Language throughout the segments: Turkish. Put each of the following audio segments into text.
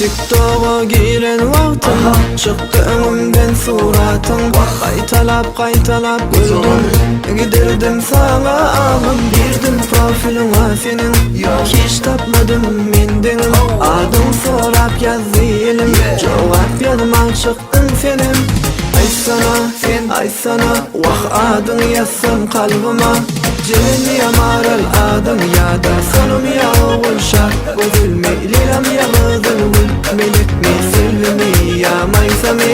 TikTok'a giren vaktim çıktı önümden suratın. Kaytalap gördüm, giderdim sana ağım. Girdim profiline senin, hiç tapmadım mendin. Adım sorap yazdım, cevap yazma çıktın senin. Ay sana, vah adın yazsam kalbıma. Celil ya maral adın ya da sonum ya oğul şart. Gözül meylilam ya gızıl gül, melek mi silvi mi ya maysa mi?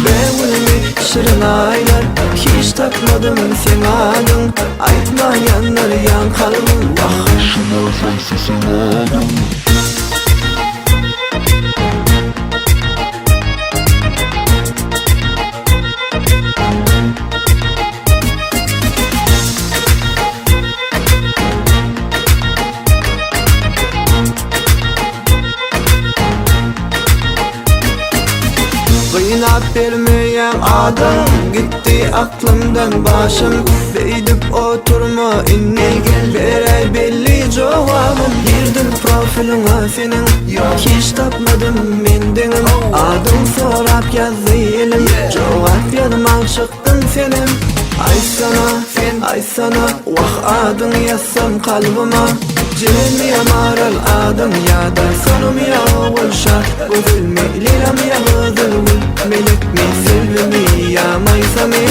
Beğul mi şirin aylar, hiç takmadım sen adın. Aytmayanlar yan kalbim, vah şuna sensisin adın. Kıynap vermeyen adım, gitti aklımdan başım. Beydip oturma inni, berey belli cevabım. Girdim profiline senin, hiç tapmadım mendin. Adım sorap yazdım, cevap yazma çıktın senin. Ay sana, vah adın yazsam kalbıma. Celil ya maral adın ya da sonum ya oğul şart. Gözül meylilam ya gızıl gül, melek mi silvi mi ya maysa mi?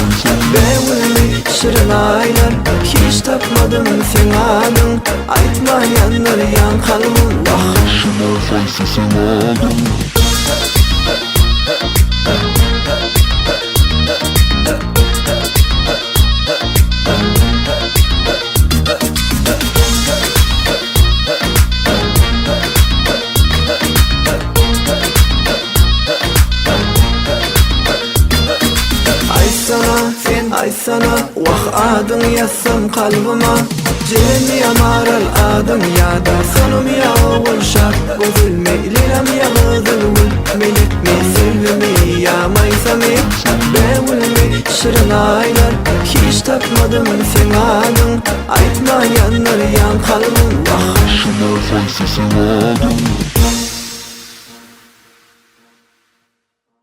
Beğul mi şirin aylar, hiç tapmadım sen adın. Aytmayanlar yan kalbim, vah şuna sensisin adın. Ay sana, vah adın yazsam kalbıma. Celil ya maral adın ya da sonum ya oğul şart. Gözül meylilam ya gızıl gül, melek mi silvi mi ya maysa mi? Beğul mi şirin aylar, hiç takmadım sen adın. Aytmayanlar yan kalbim, vah şuna sensisin adın.